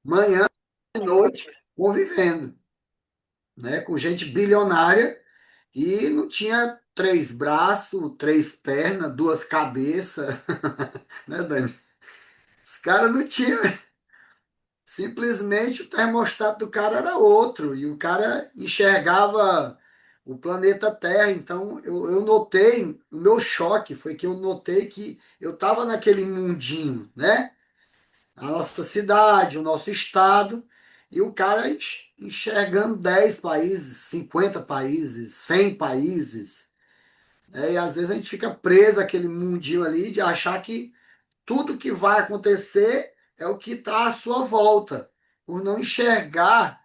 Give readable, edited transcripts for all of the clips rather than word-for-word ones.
manhã e noite convivendo, né, com gente bilionária e não tinha três braços, três pernas, duas cabeças, né, Dani? Os caras não tinham, simplesmente o termostato do cara era outro e o cara enxergava o planeta Terra. Então eu notei, o meu choque foi que eu notei que eu estava naquele mundinho, né? A nossa cidade, o nosso estado, e o cara enxergando 10 países, 50 países, 100 países, né? E às vezes a gente fica preso àquele mundinho ali de achar que tudo que vai acontecer é o que está à sua volta, por não enxergar,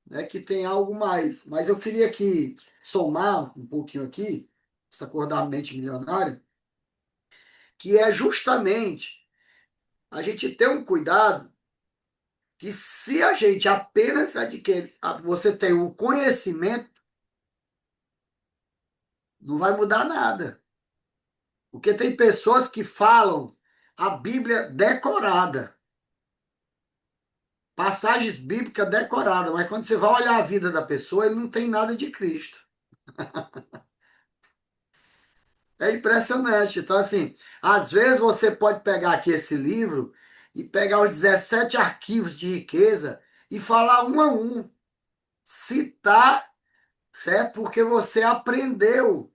né, que tem algo mais. Mas eu queria aqui somar um pouquinho aqui, essa cor da mente milionária, que é justamente a gente ter um cuidado que se a gente apenas adquire, você tem o conhecimento, não vai mudar nada. Porque tem pessoas que falam a Bíblia decorada, passagens bíblicas decoradas, mas quando você vai olhar a vida da pessoa, ele não tem nada de Cristo. É impressionante. Então, assim, às vezes você pode pegar aqui esse livro e pegar os 17 arquivos de riqueza e falar um a um, citar, certo? Porque você aprendeu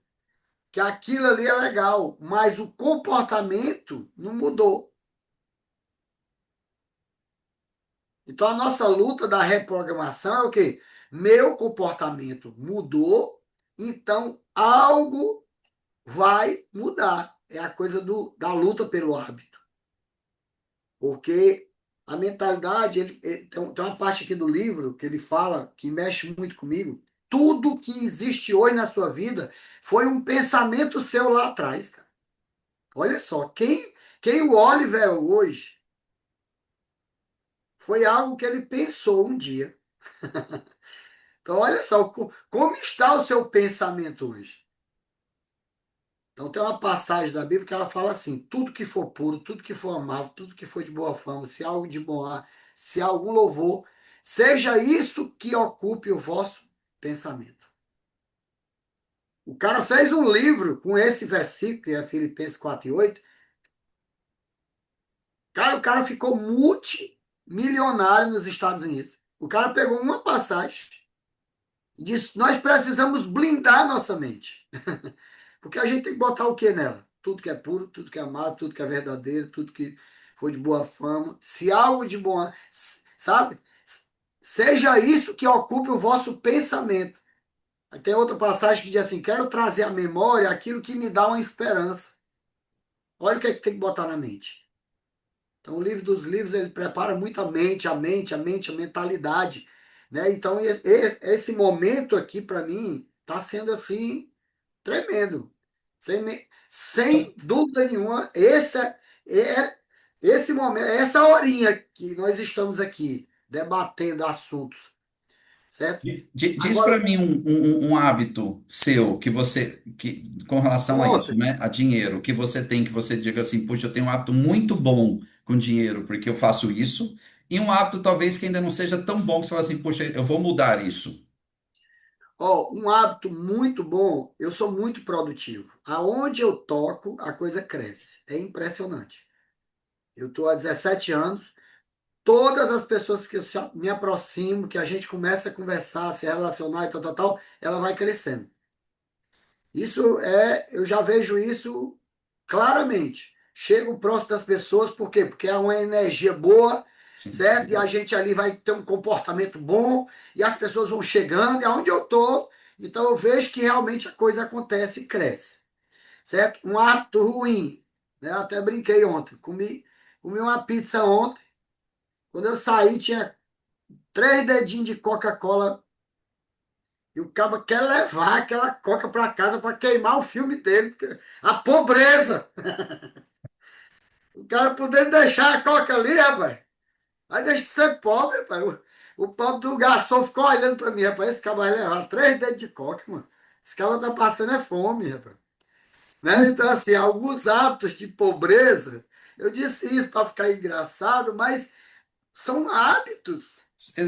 que aquilo ali é legal, mas o comportamento não mudou. Então a nossa luta da reprogramação é o quê? Meu comportamento mudou, então algo vai mudar. É a coisa da luta pelo hábito. Porque a mentalidade, tem uma parte aqui do livro que ele fala, que mexe muito comigo. Tudo que existe hoje na sua vida foi um pensamento seu lá atrás, cara. Olha só, quem o Oliver é hoje foi algo que ele pensou um dia. Então, olha só, como está o seu pensamento hoje? Então, tem uma passagem da Bíblia que ela fala assim: tudo que for puro, tudo que for amável, tudo que for de boa fama, se há algo de bom há, se há algum louvor, seja isso que ocupe o vosso pensamento. O cara fez um livro com esse versículo, que é Filipenses 4:8. Cara, o cara ficou multimilionário nos Estados Unidos. O cara pegou uma passagem e disse: nós precisamos blindar nossa mente. Porque a gente tem que botar o que nela? Tudo que é puro, tudo que é amado, tudo que é verdadeiro, tudo que foi de boa fama. Se algo de bom, sabe? Seja isso que ocupe o vosso pensamento. Aí tem outra passagem que diz assim: quero trazer à memória aquilo que me dá uma esperança. Olha o que é que tem que botar na mente. Então, o livro dos livros, ele prepara muito a mente, a mentalidade, né? Então, esse momento aqui, para mim, está sendo assim, tremendo. Sem dúvida nenhuma, esse momento, essa horinha que nós estamos aqui debatendo assuntos, certo? Diz Agora, para mim um hábito seu que você, que, com relação a isso, ontem, né? A dinheiro, que você tem, que você diga assim, puxa, eu tenho um hábito muito bom com dinheiro, porque eu faço isso, e um hábito talvez que ainda não seja tão bom que você fala assim, puxa, eu vou mudar isso. ó, um hábito muito bom, eu sou muito produtivo. Aonde eu toco, a coisa cresce. É impressionante. Eu estou há 17 anos. Todas as pessoas que eu me aproximo, que a gente começa a conversar, se relacionar e tal, tal, tal, ela vai crescendo. Isso eu já vejo isso claramente. Chego próximo das pessoas, por quê? Porque é uma energia boa, Sim, certo? E a legal. gente ali vai ter um comportamento bom, e as pessoas vão chegando, e aonde eu estou, então eu vejo que realmente a coisa acontece e cresce, certo? Um hábito ruim, né? Eu até brinquei ontem, comi uma pizza ontem, quando eu saí tinha 3 dedinhos de Coca-Cola e o cara quer levar aquela Coca para casa para queimar o filme dele. A pobreza! O cara podendo deixar a Coca ali, rapaz. Aí deixa de ser pobre, rapaz. O pobre do garçom ficou olhando para mim, rapaz. Esse cara vai levar 3 dedos de Coca, mano. Esse cara tá passando fome, rapaz. Né? Então, assim, alguns hábitos de pobreza, eu disse isso para ficar engraçado, mas são hábitos.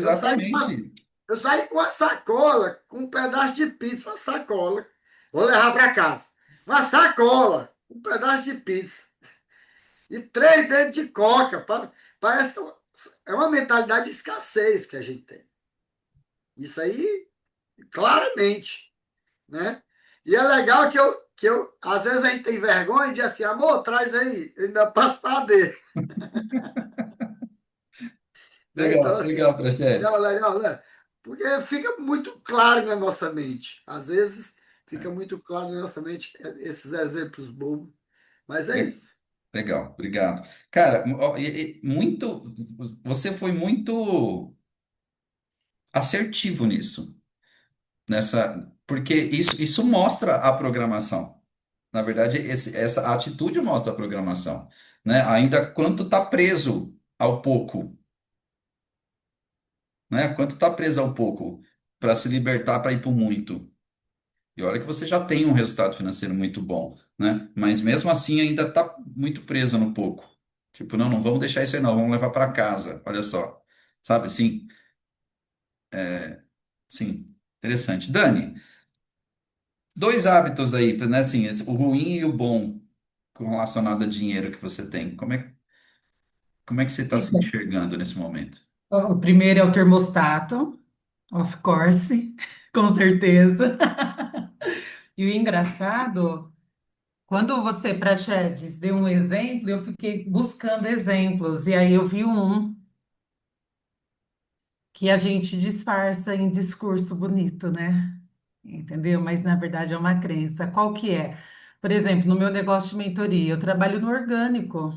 Eu saio com a, Exatamente. eu saio com a sacola, com um pedaço de pizza, uma sacola. Vou levar para casa. Uma sacola, um pedaço de pizza. E 3 dedos de coca. Parece que é uma mentalidade de escassez que a gente tem. Isso aí, claramente, né? E é legal às vezes a gente tem vergonha de assim, amor, traz aí, eu ainda passo para dele, né? Então, Legal, assim, legal, legal, Praxedes. legal, né? Porque fica muito claro na nossa mente. Às vezes fica muito claro na nossa mente esses exemplos bobos, mas é Le- isso. Legal, obrigado. Cara, ó, muito, você foi muito assertivo nisso, porque isso mostra a programação. Na verdade, essa atitude mostra a programação, né? Ainda quanto está preso ao pouco, né? Quanto está preso ao pouco para se libertar para ir para o muito. E olha que você já tem um resultado financeiro muito bom, né? Mas mesmo assim ainda está muito preso no pouco. Tipo, não, não vamos deixar isso aí não, vamos levar para casa. Olha só, sabe? Sim, sim, interessante. Dani, dois hábitos aí, né? Assim, o ruim e o bom com relacionado a dinheiro que você tem. Como é que você está se Então, enxergando nesse momento? o primeiro é o termostato, of course, com certeza. E o engraçado, quando você, Praxedes, deu um exemplo, eu fiquei buscando exemplos, e aí eu vi um que a gente disfarça em discurso bonito, né? Entendeu? Mas na verdade é uma crença. Qual que é? Por exemplo, no meu negócio de mentoria, eu trabalho no orgânico.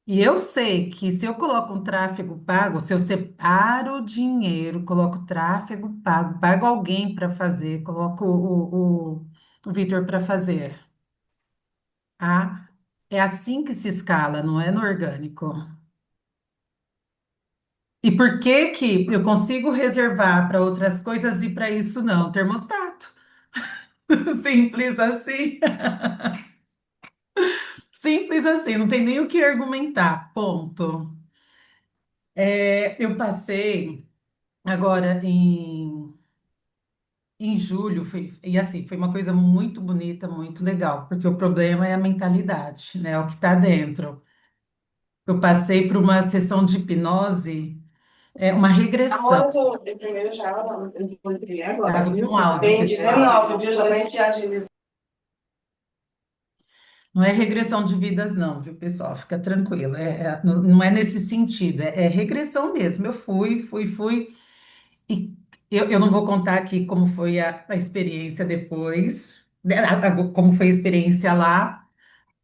E eu sei que se eu coloco um tráfego pago, se eu separo o dinheiro, coloco tráfego pago, pago alguém para fazer, coloco o Vitor para fazer, ah, é assim que se escala, não é no orgânico. E por que que eu consigo reservar para outras coisas e para isso não? Termostato. Simples assim. Simples assim, não tem nem o que argumentar. Ponto. Eu passei agora em julho, e assim, foi uma coisa muito bonita, muito legal, porque o problema é a mentalidade, né? O que está dentro. Eu passei por uma sessão de hipnose, uma regressão. Amor, eu tô de primeiro já, eu vou imprimir agora, Cuidado viu? com o áudio, Tem pessoal. 19, viu? Justamente agilizar. Não é regressão de vidas, não, viu, pessoal? Fica tranquilo. Não é nesse sentido, é regressão mesmo. Eu fui. E eu não vou contar aqui como foi a experiência depois, né, como foi a experiência lá.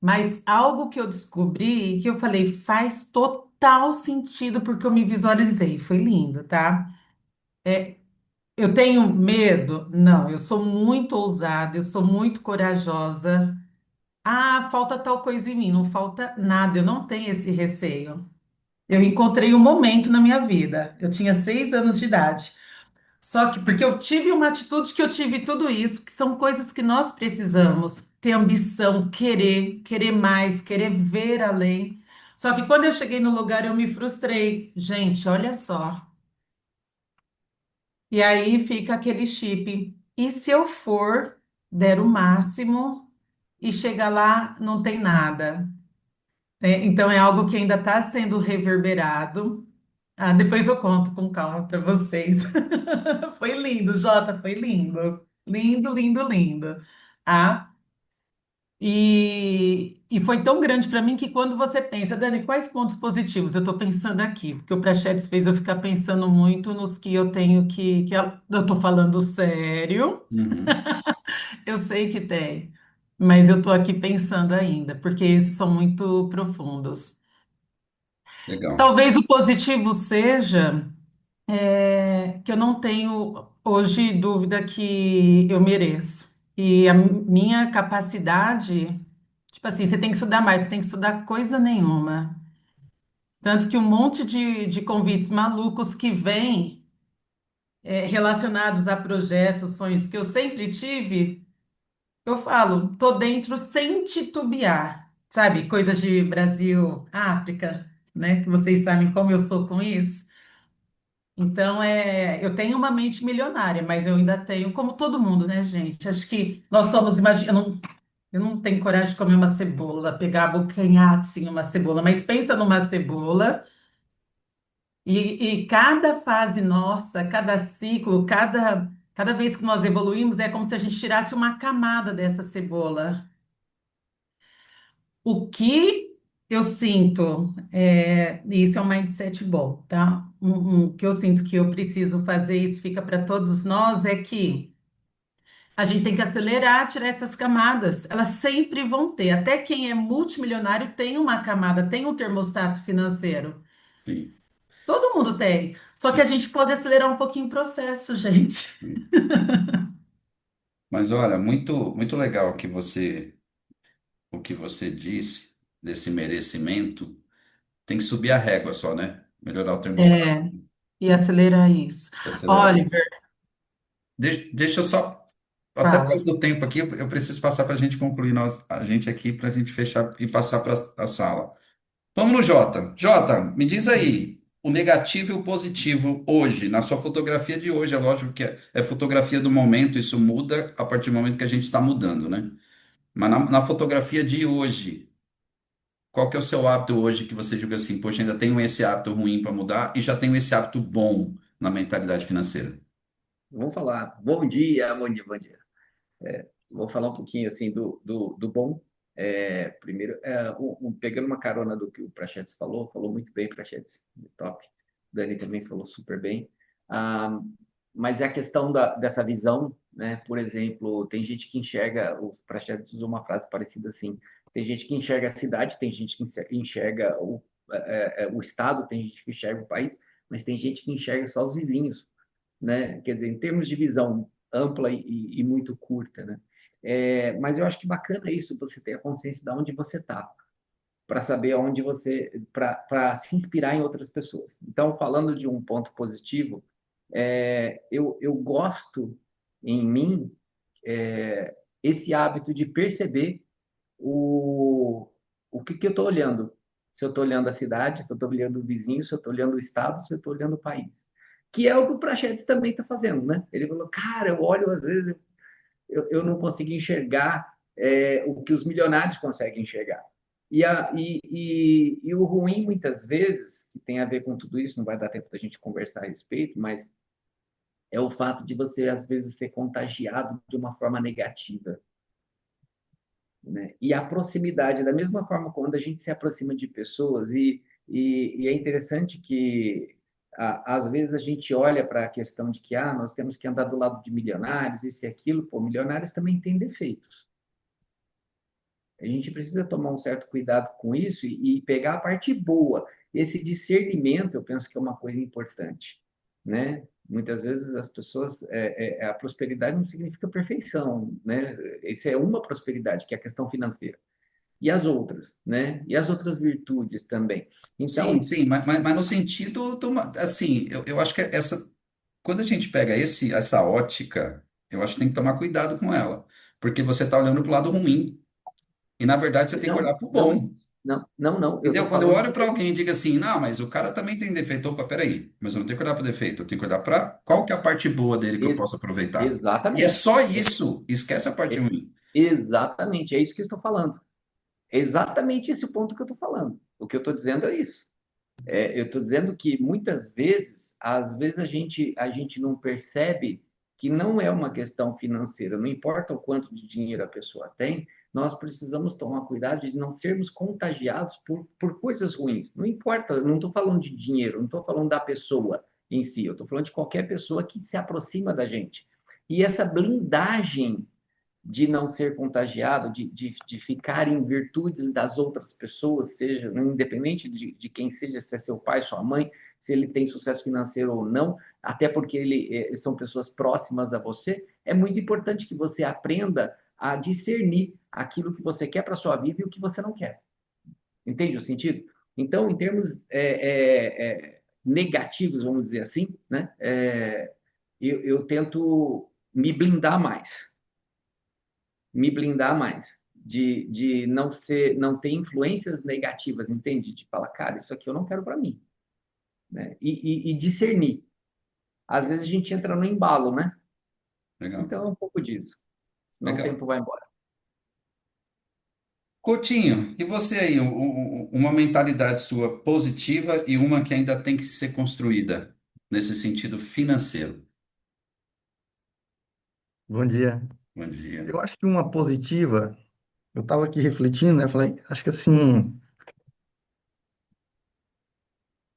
Mas algo que eu descobri e que eu falei faz total sentido porque eu me visualizei. Foi lindo, tá? Eu tenho medo? Não, eu sou muito ousada, eu sou muito corajosa. Ah, falta tal coisa em mim, não falta nada, eu não tenho esse receio. Eu encontrei um momento na minha vida, eu tinha 6 anos de idade. Só que porque eu tive uma atitude que eu tive tudo isso, que são coisas que nós precisamos ter ambição, querer mais, querer ver além. Só que quando eu cheguei no lugar, eu me frustrei. Gente, olha só. E aí fica aquele chip. E se eu for, der o máximo e chegar lá, não tem nada? Então é algo que ainda está sendo reverberado. Ah, depois eu conto com calma para vocês. Foi lindo, Jota, foi lindo. Lindo, lindo, lindo. Ah, e foi tão grande para mim que quando você pensa, Dani, quais pontos positivos? Eu estou pensando aqui, porque o Praxedes fez eu ficar pensando muito nos que eu tenho eu estou falando sério, Uhum, eu sei que tem, mas eu estou aqui pensando ainda, porque esses são muito profundos. legal. Talvez o positivo seja. Que eu não tenho hoje dúvida que eu mereço. E a minha capacidade, tipo assim, você tem que estudar mais, você tem que estudar coisa nenhuma. Tanto que um monte de convites malucos que vêm relacionados a projetos, sonhos que eu sempre tive, eu falo, tô dentro sem titubear, sabe? Coisas de Brasil, África. né? Que vocês sabem como eu sou com isso. Então, eu tenho uma mente milionária, mas eu ainda tenho, como todo mundo, né, gente? Acho que nós somos, eu não tenho coragem de comer uma cebola, pegar, abocanhar, assim, uma cebola, mas pensa numa cebola e cada fase nossa, cada ciclo, cada vez que nós evoluímos, é como se a gente tirasse uma camada dessa cebola. O que eu sinto, isso é um mindset bom, tá? Que eu sinto que eu preciso fazer, isso fica para todos nós, é que a gente tem que acelerar, tirar essas camadas. Elas sempre vão ter. Até quem é multimilionário tem uma camada, tem um termostato financeiro. Sim, Todo mundo tem. Só que a sim, gente pode acelerar um pouquinho o processo, gente. sim. Mas olha, muito legal o que você disse desse merecimento. Tem que subir a régua só, né? Melhorar o termostato, É, e acelerar isso. acelerar isso. Oliver, Deixa eu só, até por fala. causa do tempo aqui, eu preciso passar para a gente concluir a gente aqui, para a gente fechar e passar para a sala. Vamos no Jota. Jota, me diz aí, o negativo e o positivo hoje, na sua fotografia de hoje, é lógico que é fotografia do momento, isso muda a partir do momento que a gente está mudando, né? Mas na fotografia de hoje, qual que é o seu hábito hoje que você julga assim, poxa, ainda tenho esse hábito ruim para mudar e já tenho esse hábito bom na mentalidade financeira? Vamos falar. Bom dia, bom dia, bom dia. Vou falar um pouquinho assim do bom. Primeiro, pegando uma carona do que o Prachetes falou muito bem, Prachetes, top. Dani também falou super bem. Ah, mas é a questão dessa visão, né? Por exemplo, tem gente que enxerga, o Prachetes usou uma frase parecida assim: tem gente que enxerga a cidade, tem gente que enxerga o estado, tem gente que enxerga o país, mas tem gente que enxerga só os vizinhos, né? Quer dizer, em termos de visão ampla e muito curta, né? Mas eu acho que bacana isso, você ter a consciência de onde você está, para saber onde você, para se inspirar em outras pessoas. Então, falando de um ponto positivo, eu gosto em mim esse hábito de perceber o, o que eu estou olhando. Se eu estou olhando a cidade, se eu estou olhando o vizinho, se eu estou olhando o estado, se eu estou olhando o país. Que é o que o Praxedes também está fazendo, né? Ele falou, cara, eu olho, às vezes, eu não consigo enxergar o que os milionários conseguem enxergar. E o ruim, muitas vezes, que tem a ver com tudo isso, não vai dar tempo da gente conversar a respeito, mas é o fato de você, às vezes, ser contagiado de uma forma negativa, né? E a proximidade, da mesma forma quando a gente se aproxima de pessoas, e é interessante que às vezes a gente olha para a questão de que nós temos que andar do lado de milionários, isso e aquilo, pô, milionários também têm defeitos. A gente precisa tomar um certo cuidado com isso e pegar a parte boa. Esse discernimento, eu penso que é uma coisa importante, né? Muitas vezes as pessoas, a prosperidade não significa perfeição, né? Essa é uma prosperidade, que é a questão financeira. E as outras, né? E as outras virtudes também. Sim, Então, sim, mas no sentido, assim, eu acho que quando a gente pega essa ótica, eu acho que tem que tomar cuidado com ela, porque você está olhando para o lado ruim, e na verdade você tem que não, olhar para o não, bom. não, eu estou Entendeu? Quando eu falando olho para alguém e digo assim, não, mas o cara também tem defeito, opa, peraí, mas eu não tenho que olhar para o defeito, eu tenho que olhar para qual que é a parte boa dele que eu de, posso aproveitar. E é exatamente. só isso, esquece a parte ruim. Exatamente, é isso que eu estou falando. É exatamente esse o ponto que eu estou falando. O que eu estou dizendo é isso. Eu estou dizendo que muitas vezes, às vezes a gente não percebe que não é uma questão financeira, não importa o quanto de dinheiro a pessoa tem, nós precisamos tomar cuidado de não sermos contagiados por coisas ruins. Não importa, não estou falando de dinheiro, não estou falando da pessoa em si, eu estou falando de qualquer pessoa que se aproxima da gente. E essa blindagem de não ser contagiado, de ficar em virtudes das outras pessoas, seja independente de quem seja, se é seu pai, sua mãe, se ele tem sucesso financeiro ou não, até porque são pessoas próximas a você, é muito importante que você aprenda a discernir aquilo que você quer para sua vida e o que você não quer. Entende o sentido? Então, em termos negativos, vamos dizer assim, né, eu tento me blindar mais, de não ter influências negativas, entende? De falar, cara, isso aqui eu não quero para mim, né? E discernir. Às vezes a gente entra no embalo, né? Legal, Então é um pouco disso. Senão o legal. tempo vai embora. Coutinho, e você aí, uma mentalidade sua positiva e uma que ainda tem que ser construída nesse sentido financeiro? Bom dia. Bom dia. Eu acho que uma positiva, eu estava aqui refletindo, né? Falei, acho que assim,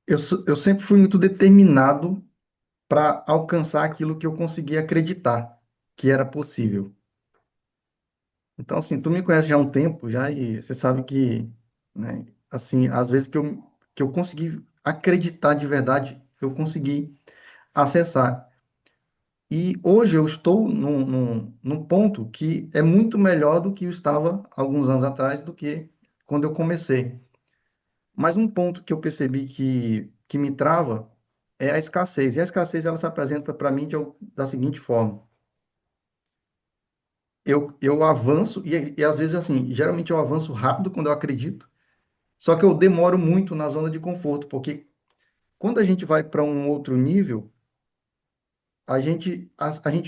eu sempre fui muito determinado para alcançar aquilo que eu conseguia acreditar que era possível. Então, assim, tu me conhece já há um tempo já e você sabe que, né, assim, às vezes que eu consegui acreditar de verdade, eu consegui acessar. E hoje eu estou num ponto que é muito melhor do que eu estava alguns anos atrás, do que quando eu comecei. Mas um ponto que eu percebi que me trava é a escassez. E a escassez ela se apresenta para mim da seguinte forma: eu avanço, e às vezes assim, geralmente eu avanço rápido quando eu acredito, só que eu demoro muito na zona de conforto, porque quando a gente vai para um outro nível, a gente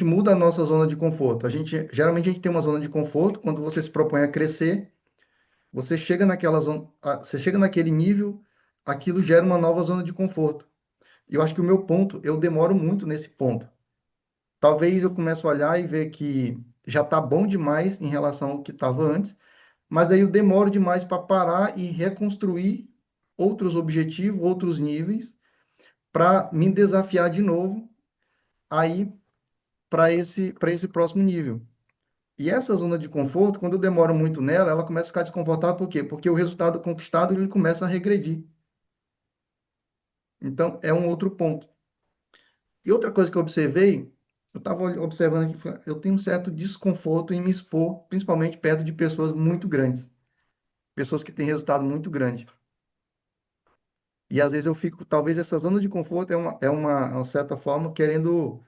muda a nossa zona de conforto. Geralmente a gente tem uma zona de conforto quando você se propõe a crescer, você chega naquela zona, você chega naquele nível, aquilo gera uma nova zona de conforto. E eu acho que o meu ponto, eu demoro muito nesse ponto. Talvez eu comece a olhar e ver que já está bom demais em relação ao que estava antes, mas daí eu demoro demais para parar e reconstruir outros objetivos, outros níveis, para me desafiar de novo aí para esse próximo nível. E essa zona de conforto, quando eu demoro muito nela, ela começa a ficar desconfortável, por quê? Porque o resultado conquistado ele começa a regredir. Então, é um outro ponto. E outra coisa que eu observei, eu estava observando aqui, eu tenho um certo desconforto em me expor, principalmente perto de pessoas muito grandes, pessoas que têm resultado muito grande. E às vezes eu fico, talvez essa zona de conforto uma certa forma, querendo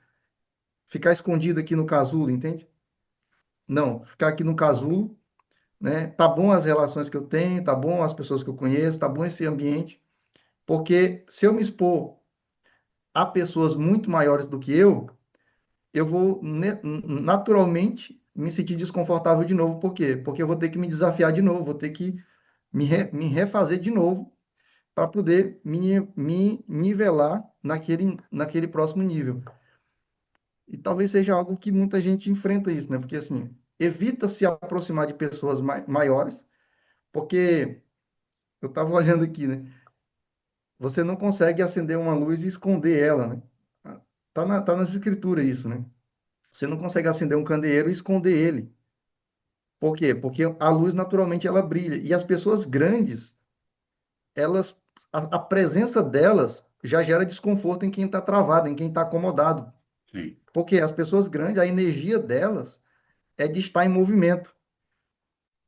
ficar escondido aqui no casulo, entende? Não, ficar aqui no casulo, né? Tá bom as relações que eu tenho, tá bom as pessoas que eu conheço, tá bom esse ambiente, porque se eu me expor a pessoas muito maiores do que eu vou naturalmente me sentir desconfortável de novo. Por quê? Porque eu vou ter que me desafiar de novo, vou ter que me refazer de novo para poder me nivelar naquele próximo nível. E talvez seja algo que muita gente enfrenta isso, né? Porque assim, evita se aproximar de pessoas maiores, porque eu estava olhando aqui, né? Você não consegue acender uma luz e esconder ela, né? Tá nas escrituras isso, né? Você não consegue acender um candeeiro e esconder ele. Por quê? Porque a luz naturalmente ela brilha. E as pessoas grandes, elas, a presença delas já gera desconforto em quem está travado, em quem está acomodado. Sim. Porque as pessoas grandes, a energia delas é de estar em movimento.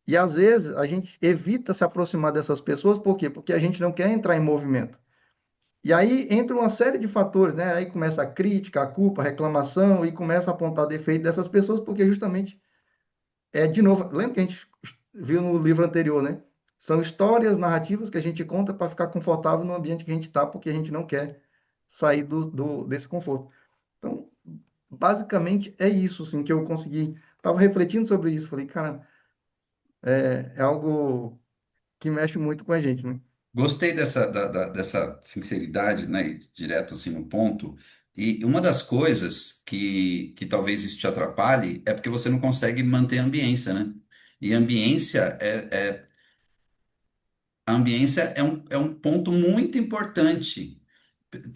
E às vezes a gente evita se aproximar dessas pessoas, por quê? Porque a gente não quer entrar em movimento. E aí entra uma série de fatores, né? Aí começa a crítica, a culpa, a reclamação e começa a apontar defeito dessas pessoas, porque justamente de novo, lembra que a gente viu no livro anterior, né? São histórias, narrativas que a gente conta para ficar confortável no ambiente que a gente está, porque a gente não quer sair desse conforto. Então, basicamente é isso, assim, que eu consegui. Estava refletindo sobre isso, falei, cara, é algo que mexe muito com a gente, né? Gostei dessa sinceridade, né, e direto assim no ponto. E uma das coisas que talvez isso te atrapalhe é porque você não consegue manter a ambiência, né? E a ambiência é um ponto muito importante.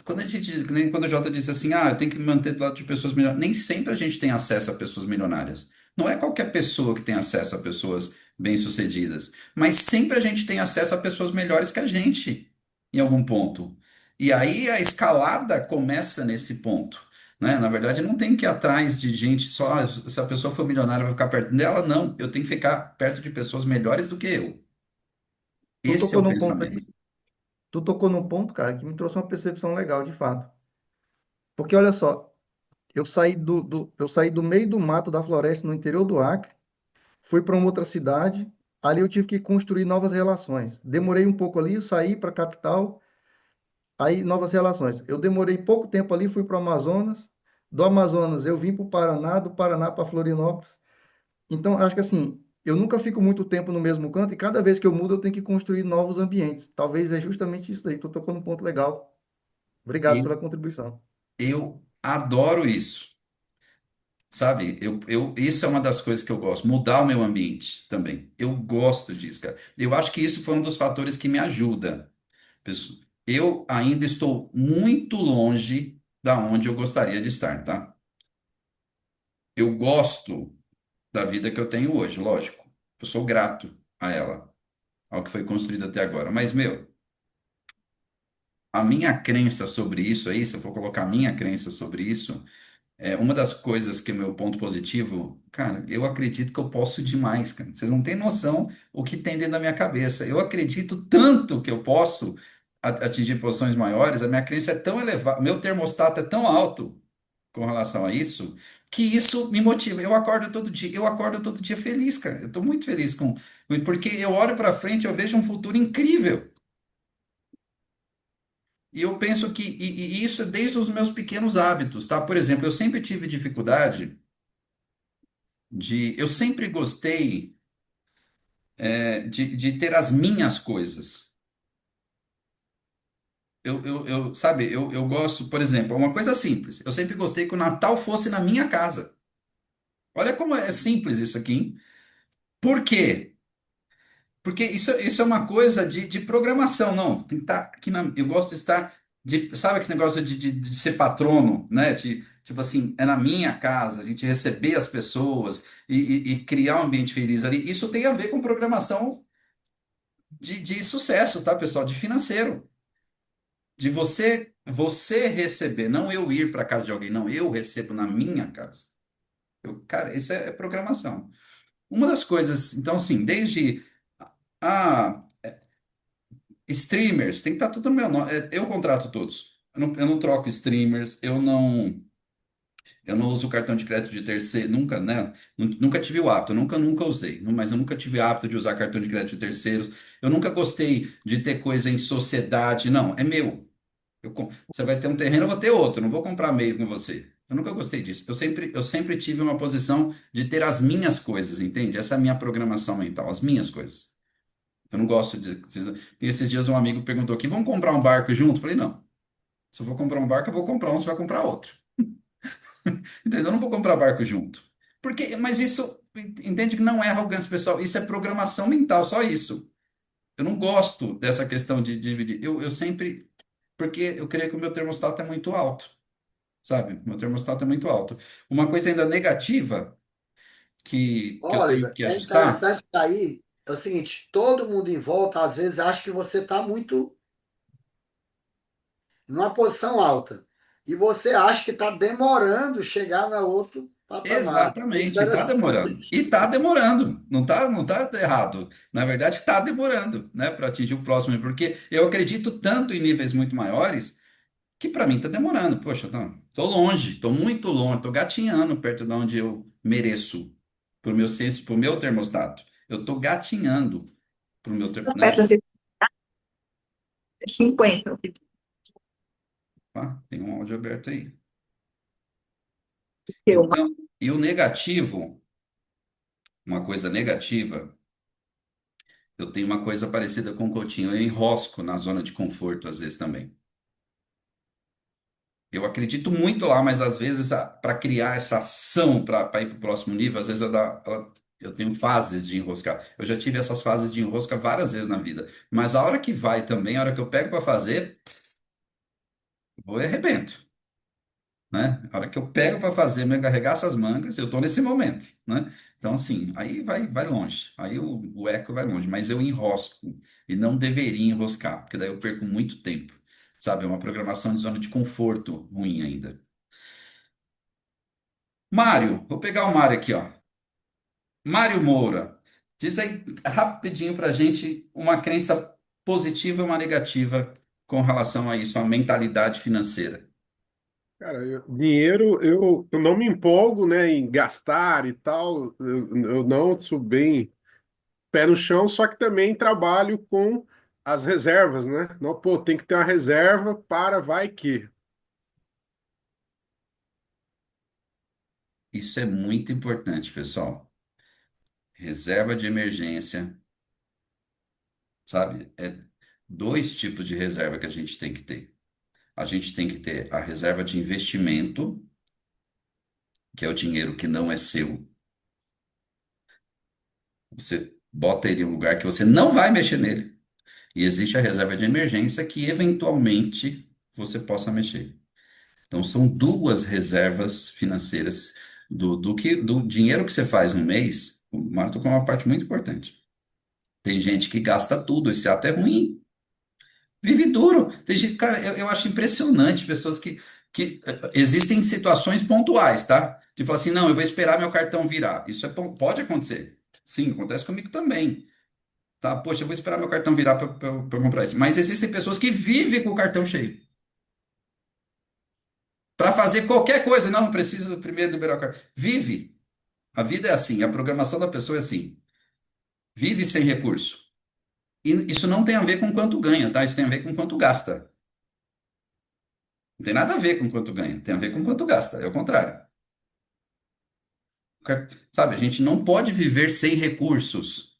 Quando a gente, que nem quando o Jota diz assim, eu tenho que me manter do lado de pessoas milionárias, nem sempre a gente tem acesso a pessoas milionárias. Não é qualquer pessoa que tem acesso a pessoas bem-sucedidas, mas sempre a gente tem acesso a pessoas melhores que a gente, em algum ponto. E aí a escalada começa nesse ponto, né? Na verdade, não tem que ir atrás de gente só, se a pessoa for milionária, eu vou ficar perto dela, não. Eu tenho que ficar perto de pessoas melhores do que eu. Tu Esse é tocou o num ponto aí, pensamento. tu tocou num ponto, cara, que me trouxe uma percepção legal, de fato. Porque olha só, eu saí do meio do mato da floresta no interior do Acre fui para uma outra cidade, ali eu tive que construir novas relações. Demorei um pouco ali, eu saí para a capital, aí novas relações. Eu demorei pouco tempo ali, fui para o Amazonas, do Amazonas eu vim para o Paraná, do Paraná para Florianópolis. Então, acho que assim, eu nunca fico muito tempo no mesmo canto e cada vez que eu mudo eu tenho que construir novos ambientes. Talvez é justamente isso aí. Tu tocou num ponto legal. Obrigado Eu, pela contribuição. eu adoro isso, sabe? Isso é uma das coisas que eu gosto, mudar o meu ambiente também. Eu gosto disso, cara. Eu acho que isso foi um dos fatores que me ajuda. Eu ainda estou muito longe da onde eu gostaria de estar, tá? Eu gosto da vida que eu tenho hoje, lógico. Eu sou grato a ela, ao que foi construído até agora. Mas, meu, a minha crença sobre isso aí, se eu for colocar a minha crença sobre isso, é uma das coisas que é meu ponto positivo, cara, eu acredito que eu posso demais, cara. Vocês não têm noção o que tem dentro da minha cabeça. Eu acredito tanto que eu posso atingir posições maiores, a minha crença é tão elevada, meu termostato é tão alto com relação a isso, que isso me motiva. Eu acordo todo dia feliz, cara. Eu estou muito feliz porque eu olho para frente, eu vejo um futuro incrível. E eu penso e isso é desde os meus pequenos hábitos, tá? Por exemplo, eu sempre tive dificuldade eu sempre gostei de ter as minhas coisas. Sabe, eu gosto, por exemplo, uma coisa simples. Eu sempre gostei que o Natal fosse na minha casa. Olha como é simples isso aqui, hein? Por quê? Porque isso é uma coisa de programação, não. Tem que estar aqui eu gosto de estar sabe aquele negócio de ser patrono, né? Tipo assim, é na minha casa, a gente receber as pessoas e criar um ambiente feliz ali. Isso tem a ver com programação de sucesso, tá, pessoal? De financeiro. De você receber, não eu ir para casa de alguém, não, eu recebo na minha casa. Cara, isso é programação. Uma das coisas, então, assim, desde. Ah, streamers, tem que estar tudo no meu nome. Eu contrato todos. Eu não troco streamers, eu não uso cartão de crédito de terceiro, nunca, né? Nunca tive o hábito, nunca usei, mas eu nunca tive hábito de usar cartão de crédito de terceiros. Eu nunca gostei de ter coisa em sociedade, não, é meu. Você vai ter um terreno, eu vou ter outro, não vou comprar meio com você. Eu nunca gostei disso. Eu sempre tive uma posição de ter as minhas coisas, entende? Essa é a minha programação mental, as minhas coisas. Eu não gosto de. E esses dias um amigo perguntou aqui, vamos comprar um barco junto? Eu falei, não. Se eu for comprar um barco, eu vou comprar um, você vai comprar outro. Entendeu? Eu não vou comprar barco junto. Mas isso, entende que não é arrogância, pessoal. Isso é programação mental, só isso. Eu não gosto dessa questão de dividir. Eu sempre. Porque eu creio que o meu termostato é muito alto, sabe? Meu termostato é muito alto. Uma coisa ainda negativa que eu tenho Olha, que é ajustar. interessante que aí é o seguinte, todo mundo em volta às vezes acha que você está muito numa posição alta e você acha que está demorando chegar na outro patamar. É Exatamente, está demorando. interessante. E está demorando, não tá errado. Na verdade, está demorando, né, para atingir o próximo, porque eu acredito tanto em níveis muito maiores que para mim está demorando. Poxa, tô longe, tô muito longe, tô gatinhando perto de onde eu mereço, pro meu senso, pro meu termostato. Eu tô gatinhando pro meu, né? Peças de 50. Ah, tem um áudio aberto aí. Eu. Então, e o negativo, uma coisa negativa. Eu tenho uma coisa parecida com o Coutinho. Eu enrosco na zona de conforto, às vezes também. Eu acredito muito lá, mas às vezes, para criar essa ação para ir para o próximo nível, às vezes eu tenho fases de enroscar. Eu já tive essas fases de enrosca várias vezes na vida. Mas a hora que vai também, a hora que eu pego para fazer, vou e arrebento. Né? A hora que eu pego para fazer, me carregar essas mangas, eu estou nesse momento, né? Então, assim, aí vai longe, aí o eco vai longe, mas eu enrosco e não deveria enroscar, porque daí eu perco muito tempo, sabe? É uma programação de zona de conforto ruim ainda. Mário, vou pegar o Mário aqui, ó. Mário Moura, diz aí rapidinho para gente uma crença positiva e uma negativa com relação a isso, a mentalidade financeira. Cara, dinheiro, eu não me empolgo, né, em gastar e tal. Eu não sou bem pé no chão, só que também trabalho com as reservas, né? Não, pô, tem que ter uma reserva para vai que. Isso é muito importante, pessoal. Reserva de emergência, sabe? É dois tipos de reserva que a gente tem que ter. A gente tem que ter a reserva de investimento, que é o dinheiro que não é seu. Você bota ele em um lugar que você não vai mexer nele. E existe a reserva de emergência que eventualmente você possa mexer. Então são duas reservas financeiras do dinheiro que você faz no mês. O Mário tocou uma parte muito importante. Tem gente que gasta tudo, esse ato é ruim. Vive duro. Tem gente, cara, eu acho impressionante pessoas que existem situações pontuais, tá? De falar assim, não, eu vou esperar meu cartão virar. Isso pode acontecer. Sim, acontece comigo também. Tá? Poxa, eu vou esperar meu cartão virar para eu comprar isso. Mas existem pessoas que vivem com o cartão cheio. Para fazer qualquer coisa, não, eu preciso primeiro liberar o cartão. Vive. A vida é assim, a programação da pessoa é assim. Vive sem recurso. E isso não tem a ver com quanto ganha, tá? Isso tem a ver com quanto gasta. Não tem nada a ver com quanto ganha, tem a ver com quanto gasta. É o contrário. Sabe, a gente não pode viver sem recursos.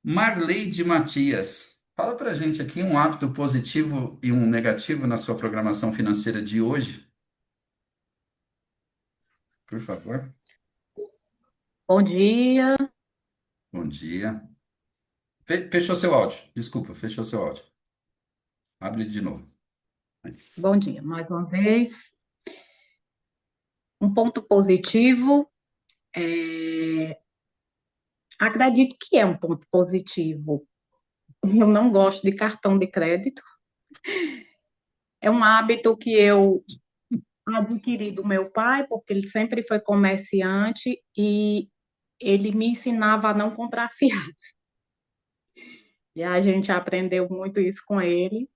Marleide Matias, fala pra gente aqui um hábito positivo e um negativo na sua programação financeira de hoje, por favor. Bom dia, Bom dia. Fechou seu áudio. Desculpa, fechou seu áudio. Abre de novo. bom dia, mais uma vez. Um ponto positivo, é, acredito que é um ponto positivo. Eu não gosto de cartão de crédito. É um hábito que eu adquiri do meu pai, porque ele sempre foi comerciante e ele me ensinava a não comprar fiado. E a gente aprendeu muito isso com ele.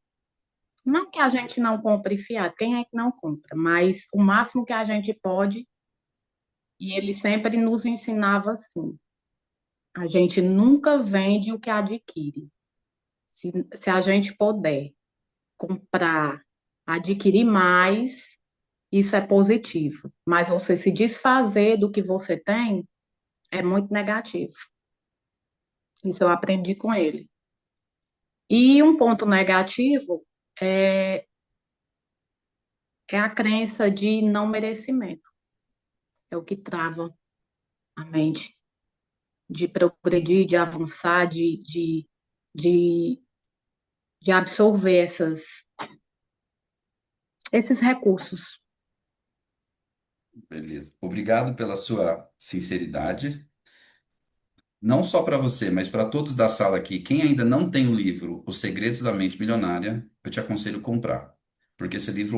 Não que a gente não compre fiado, quem é que não compra? Mas o máximo que a gente pode, e ele sempre nos ensinava assim. A gente nunca vende o que adquire. Se a gente puder comprar, adquirir mais, isso é positivo. Mas você se desfazer do que você tem é muito negativo. Isso eu aprendi com ele. E um ponto negativo é, é a crença de não merecimento. É o que trava a mente de progredir, de avançar, de, de absorver esses recursos. Beleza. Obrigado pela sua sinceridade. Não só para você, mas para todos da sala aqui. Quem ainda não tem o livro Os Segredos da Mente Milionária, eu te aconselho comprar. Porque esse livro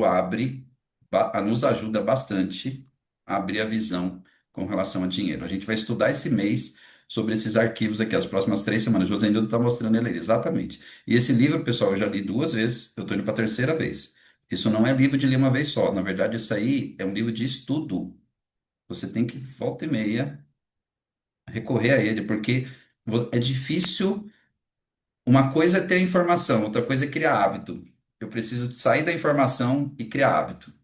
nos ajuda bastante a abrir a visão com relação a dinheiro. A gente vai estudar esse mês sobre esses arquivos aqui, as próximas 3 semanas. José Nildo está mostrando ele ali, exatamente. E esse livro, pessoal, eu já li 2 vezes, eu estou indo para a terceira vez. Isso não é livro de ler uma vez só. Na verdade, isso aí é um livro de estudo. Você tem que, volta e meia, recorrer a ele, porque é difícil. Uma coisa é ter informação, outra coisa é criar hábito. Eu preciso sair da informação e criar hábito.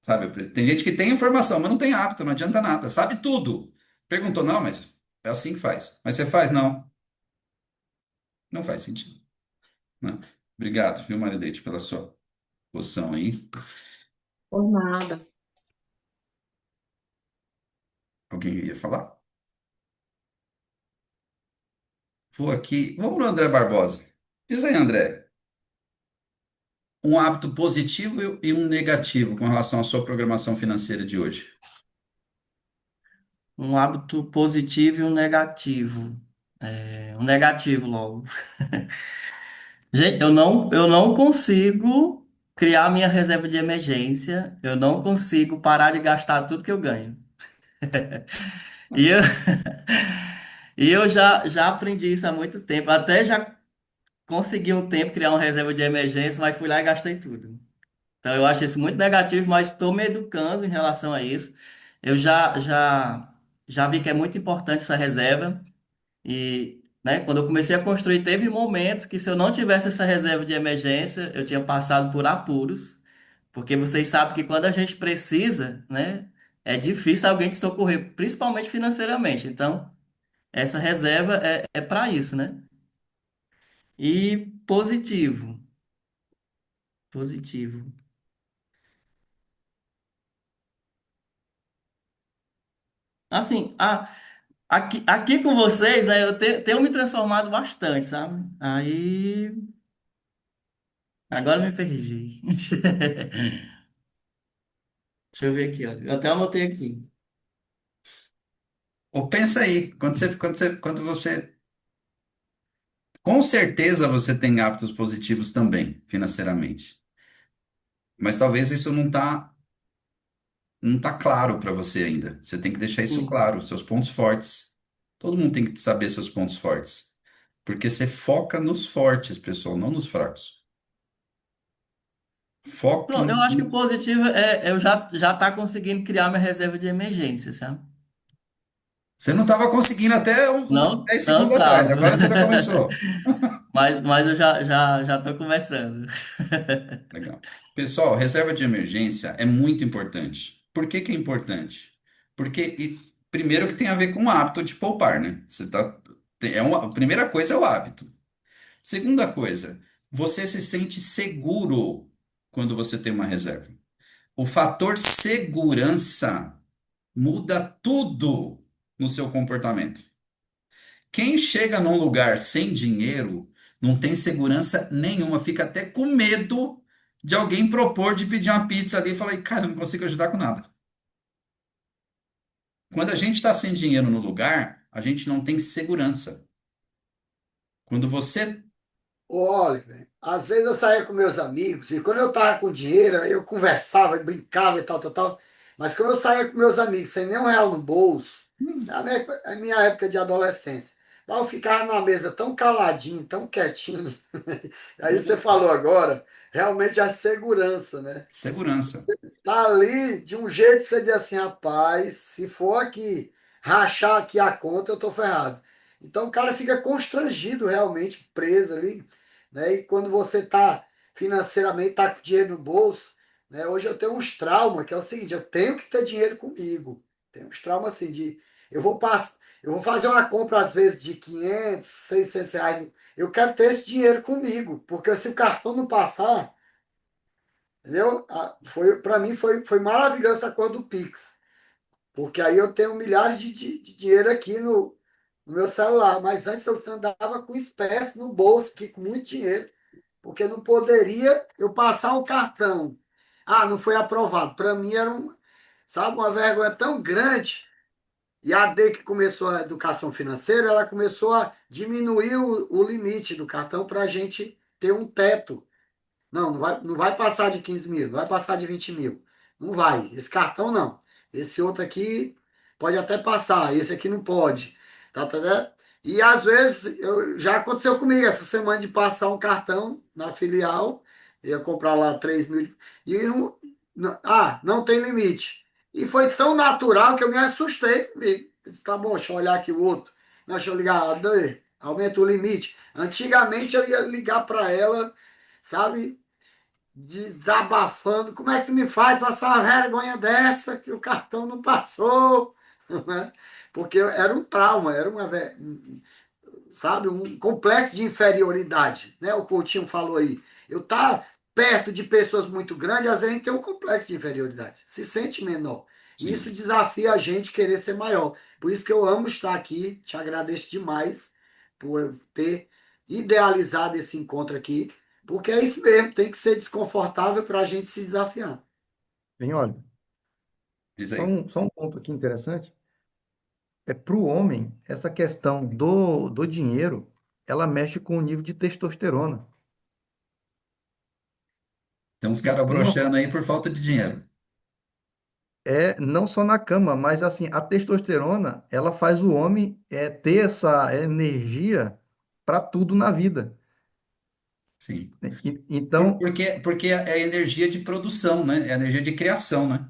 Sabe? Tem gente que tem informação, mas não tem hábito, não adianta nada. Sabe tudo. Perguntou, não, mas é assim que faz. Mas você faz? Não. Não faz sentido. Né? Obrigado, viu, Maridete, pela sua posição aí. Por nada. Alguém ia falar? Vou aqui. Vamos no André Barbosa. Diz aí, André. Um hábito positivo e um negativo com relação à sua programação financeira de hoje. Um hábito positivo e um negativo. Um negativo logo. Gente, eu não consigo criar minha reserva de emergência. Eu não consigo parar de gastar tudo que eu ganho. E eu, e eu já aprendi isso há muito tempo. Até já consegui um tempo criar uma reserva de emergência, mas fui lá e gastei tudo. Então eu acho isso muito negativo, mas estou me educando em relação a isso. Eu já vi que é muito importante essa reserva e, né, quando eu comecei a construir, teve momentos que se eu não tivesse essa reserva de emergência, eu tinha passado por apuros, porque vocês sabem que quando a gente precisa, né, é difícil alguém te socorrer, principalmente financeiramente. Então, essa reserva é para isso, né? E positivo, positivo. Assim, aqui com vocês, né, eu tenho me transformado bastante, sabe? Aí, agora eu me perdi. Deixa eu ver aqui, ó. Eu até anotei aqui. Ou pensa aí, quando você, com certeza você tem hábitos positivos também, financeiramente. Mas talvez isso não tá claro para você ainda. Você tem que deixar isso Sim. claro, seus pontos fortes. Todo mundo tem que saber seus pontos fortes. Porque você foca nos fortes, pessoal, não nos fracos. Foque Pronto, eu acho que o positivo é eu já tá conseguindo criar minha reserva de emergência, sabe? Você não estava conseguindo até Não, 10 não segundos atrás, tava. agora você já começou. Mas eu já tô começando. Legal. Pessoal, reserva de emergência é muito importante. Por que que é importante? Porque, primeiro, que tem a ver com o hábito de poupar, né? A primeira coisa é o hábito. Segunda coisa, você se sente seguro quando você tem uma reserva. O fator segurança muda tudo no seu comportamento. Quem chega num lugar sem dinheiro não tem segurança nenhuma, fica até com medo de alguém propor de pedir uma pizza ali e falar, cara, eu não consigo ajudar com nada. Quando a gente está sem dinheiro no lugar, a gente não tem segurança. Quando você. Olha, velho, às vezes eu saía com meus amigos e quando eu tava com dinheiro, eu conversava, brincava e tal, tal, tal. Mas quando eu saía com meus amigos sem nenhum real no bolso, a minha época de adolescência, mas eu ficava na mesa tão caladinho, tão quietinho. Aí você falou agora, realmente a segurança, né? Segurança. Tá ali de um jeito que você diz assim, rapaz, se for aqui, rachar aqui a conta, eu tô ferrado. Então o cara fica constrangido realmente, preso ali, né? E quando você tá financeiramente, tá com dinheiro no bolso, né? Hoje eu tenho uns traumas, que é o seguinte, eu tenho que ter dinheiro comigo. Tem uns traumas assim de, eu vou fazer uma compra às vezes de 500, 600 reais, eu quero ter esse dinheiro comigo, porque se o cartão não passar, entendeu? Para mim foi maravilhosa essa coisa do Pix, porque aí eu tenho milhares de dinheiro aqui no meu celular, mas antes eu andava com espécie no bolso, aqui, com muito dinheiro, porque não poderia eu passar o cartão. Ah, não foi aprovado. Para mim era sabe, uma vergonha tão grande. E a D que começou a educação financeira, ela começou a diminuir o limite do cartão para a gente ter um teto. Não vai passar de 15 mil, não vai passar de 20 mil. Não vai. Esse cartão não. Esse outro aqui pode até passar, esse aqui não pode. Tá? E às vezes já aconteceu comigo essa semana de passar um cartão na filial, ia comprar lá 3 mil, e não tem limite. E foi tão natural que eu me assustei comigo. Disse, tá bom, deixa eu olhar aqui o outro. Não, deixa eu ligar, Adair, aumenta o limite. Antigamente eu ia ligar para ela, sabe? Desabafando. Como é que tu me faz passar uma vergonha dessa que o cartão não passou? Né? Porque era um trauma, era sabe, um complexo de inferioridade, né? O Coutinho falou aí. Eu tá perto de pessoas muito grandes, às vezes a gente tem um complexo de inferioridade, se sente menor. E isso Sim. desafia a gente querer ser maior. Por isso que eu amo estar aqui, te agradeço demais por ter idealizado esse encontro aqui, porque é isso mesmo, tem que ser desconfortável para a gente se desafiar. Bem, olha, Diz só aí. só um ponto aqui interessante. É para o homem, essa questão do dinheiro, ela mexe com o nível de testosterona. Tem uns caras Não, broxando aí por falta de dinheiro. não só na cama, mas assim, a testosterona, ela faz o homem ter essa energia para tudo na vida. sim. Então, Porque é energia de produção, né? É energia de criação, né?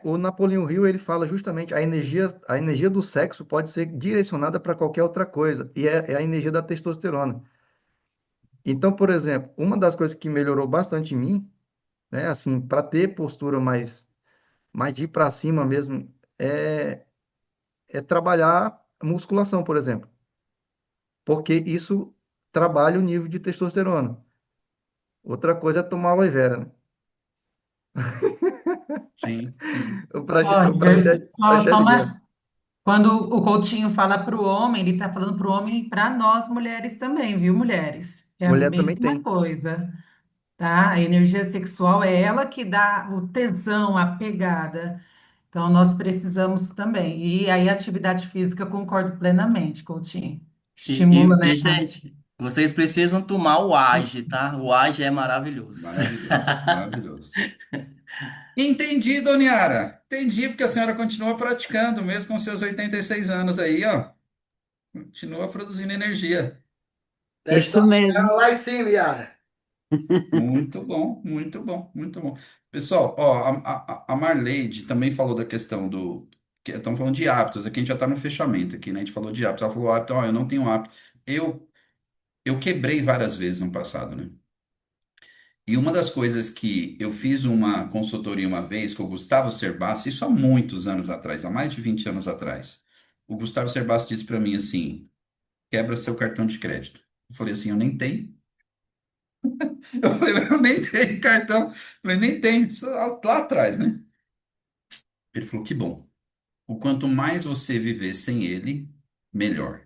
o Napoleão Hill ele fala justamente a energia do sexo pode ser direcionada para qualquer outra coisa, e é a energia da testosterona. Então, por exemplo, uma das coisas que melhorou bastante em mim, né, assim, para ter postura mais de ir para cima mesmo, é trabalhar musculação, por exemplo, porque isso trabalha o nível de testosterona. Outra coisa é tomar aloe vera, né? Sim, sim. O Olha, só Prachete gosta. uma. Quando o Coutinho fala para o homem, ele está falando para o homem e para nós mulheres também, viu, mulheres? É a Mulher também mesma tem. coisa, tá? A energia sexual é ela que dá o tesão, a pegada. Então, nós precisamos também. E aí, a atividade física, eu concordo plenamente, Coutinho. Estimula, né? Gente, vocês precisam tomar o Age, tá? O Age é maravilhoso. Maravilhoso, maravilhoso. Entendi, Doniara. Entendi, porque a senhora continua praticando, mesmo com seus 86 anos aí, ó. Continua produzindo energia. Isso mesmo. Testosterona lá em cima, Yara. Muito bom, muito bom, muito bom. Pessoal, ó, a Marleide também falou da questão do. Estamos falando de hábitos, aqui a gente já está no fechamento aqui, né? A gente falou de hábitos. Ela falou hábito, ó, eu não tenho hábito. Eu quebrei várias vezes no passado, né? E uma das coisas que eu fiz uma consultoria uma vez com o Gustavo Cerbasi, isso há muitos anos atrás, há mais de 20 anos atrás. O Gustavo Cerbasi disse para mim assim: quebra seu cartão de crédito. Eu falei assim: eu nem tenho. Eu falei, eu nem tenho cartão. Eu falei, nem tenho, isso lá atrás, né? Ele falou, que bom. O quanto mais você viver sem ele, melhor.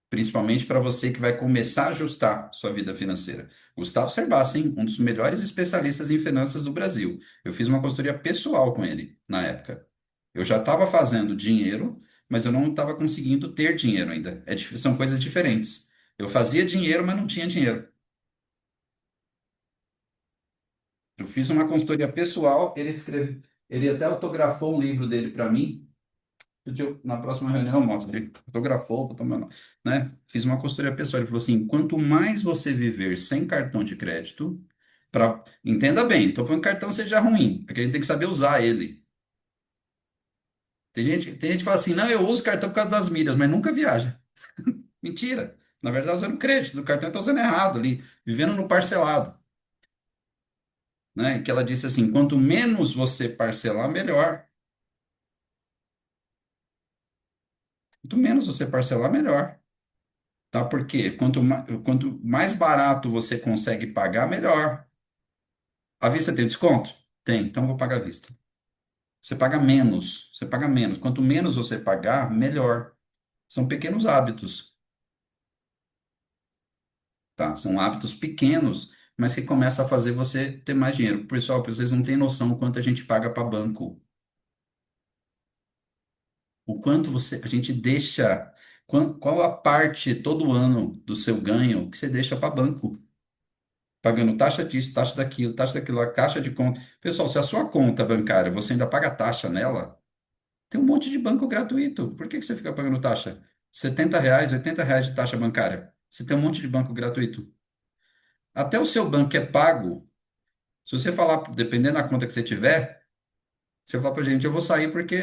Principalmente para você que vai começar a ajustar sua vida financeira. Gustavo Cerbasi, hein? Um dos melhores especialistas em finanças do Brasil. Eu fiz uma consultoria pessoal com ele na época. Eu já estava fazendo dinheiro, mas eu não estava conseguindo ter dinheiro ainda. São coisas diferentes. Eu fazia dinheiro, mas não tinha dinheiro. Eu fiz uma consultoria pessoal, ele até autografou um livro dele para mim. Na próxima reunião eu mostro. Ele autografou, botou meu nome, né? Fiz uma consultoria pessoal. Ele falou assim: quanto mais você viver sem cartão de crédito, entenda bem, estou falando que cartão seja ruim, porque a gente tem que saber usar ele. Tem gente que fala assim: não, eu uso cartão por causa das milhas, mas nunca viaja. Mentira. Na verdade, usando crédito, o cartão está usando errado ali, vivendo no parcelado. Né? Que ela disse assim: quanto menos você parcelar, melhor. Quanto menos você parcelar, melhor. Tá? Porque quanto mais barato você consegue pagar, melhor. À vista tem desconto? Tem, então vou pagar à vista. Você paga menos, você paga menos. Quanto menos você pagar, melhor. São pequenos hábitos, tá? São hábitos pequenos, mas que começam a fazer você ter mais dinheiro. Pessoal, vocês não têm noção o quanto a gente paga para banco. O quanto a gente deixa, qual a parte todo ano do seu ganho que você deixa para banco? Pagando taxa disso, taxa daquilo, a taxa de conta. Pessoal, se a sua conta bancária você ainda paga taxa nela, tem um monte de banco gratuito. Por que que você fica pagando taxa? R$ 70, R$ 80 de taxa bancária. Você tem um monte de banco gratuito. Até o seu banco que é pago, se você falar, dependendo da conta que você tiver, você falar para gente, eu vou sair porque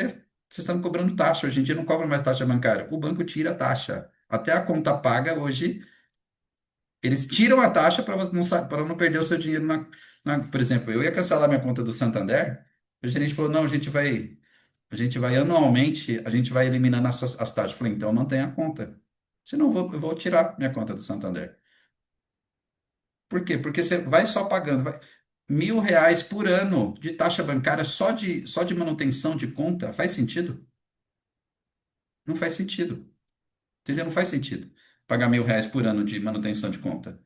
vocês estão me cobrando taxa. Hoje em dia não cobra mais taxa bancária. O banco tira a taxa. Até a conta paga hoje, eles tiram a taxa para não perder o seu dinheiro por exemplo, eu ia cancelar minha conta do Santander, o gerente falou, não, a gente vai anualmente, a gente vai eliminando as taxas. Eu falei, então mantenha a conta. Senão eu vou tirar minha conta do Santander. Por quê? Porque você vai só pagando, R$ 1.000 por ano de taxa bancária só de manutenção de conta. Faz sentido? Não faz sentido. Entendeu? Não faz sentido pagar R$ 1.000 por ano de manutenção de conta.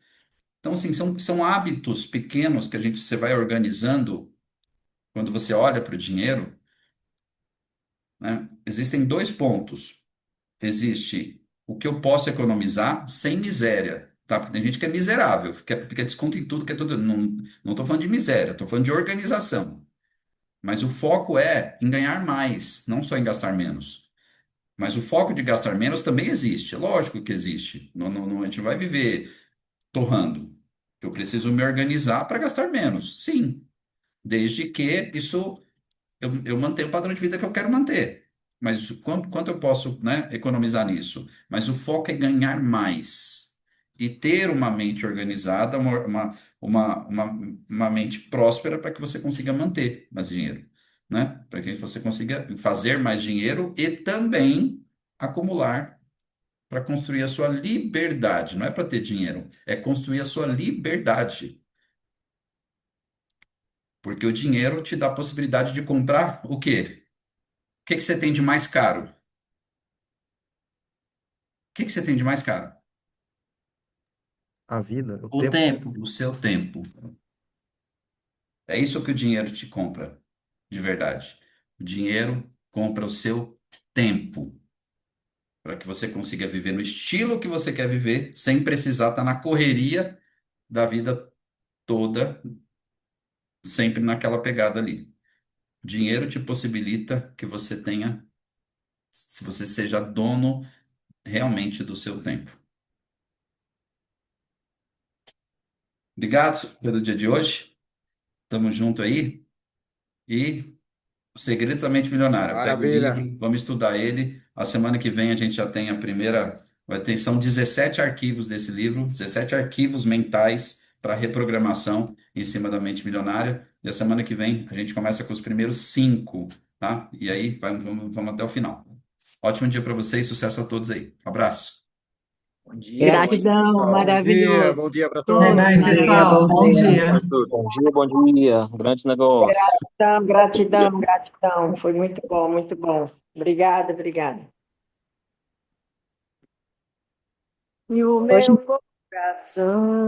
Então, assim, são hábitos pequenos que você vai organizando quando você olha para o dinheiro, né? Existem dois pontos. Existe o que eu posso economizar sem miséria, tá? Porque tem gente que é miserável, quer desconto em tudo, quer tudo. Não estou falando de miséria, estou falando de organização. Mas o foco é em ganhar mais, não só em gastar menos. Mas o foco de gastar menos também existe, lógico que existe. A gente não vai viver torrando. Eu preciso me organizar para gastar menos. Sim, desde que eu mantenha o padrão de vida que eu quero manter. Mas quanto eu posso, né, economizar nisso? Mas o foco é ganhar mais. E ter uma mente organizada, uma mente próspera para que você consiga manter mais dinheiro, né? Para que você consiga fazer mais dinheiro e também acumular para construir a sua liberdade. Não é para ter dinheiro, é construir a sua liberdade. Porque o dinheiro te dá a possibilidade de comprar o quê? O que que você tem de mais caro? O que que você tem de mais caro? A vida, o O tempo. tempo. O seu tempo. É isso que o dinheiro te compra, de verdade. O dinheiro compra o seu tempo, para que você consiga viver no estilo que você quer viver, sem precisar estar na correria da vida toda, sempre naquela pegada ali. O dinheiro te possibilita que você tenha, se você seja dono realmente do seu tempo. Obrigado pelo dia de hoje. Tamo junto aí. E O Segredos da Mente Milionária. Pega o Maravilha. livro, vamos estudar ele. A semana que vem a gente já tem a primeira. São 17 arquivos desse livro, 17 arquivos mentais para reprogramação em cima da mente milionária. E a semana que vem a gente começa com os primeiros 5, tá? E aí vamos até o final. Ótimo dia para vocês, sucesso a todos aí. Abraço. Bom dia, bom dia, Gratidão, pessoal. maravilhoso. Bom dia para Bye, todos. bye, Bom dia, pessoal. bom Bom dia. dia. Bom dia, bom dia. Grande negócio. Gratidão, gratidão, gratidão. Foi muito bom, muito bom. Obrigada, obrigada. E o Hoje meu coração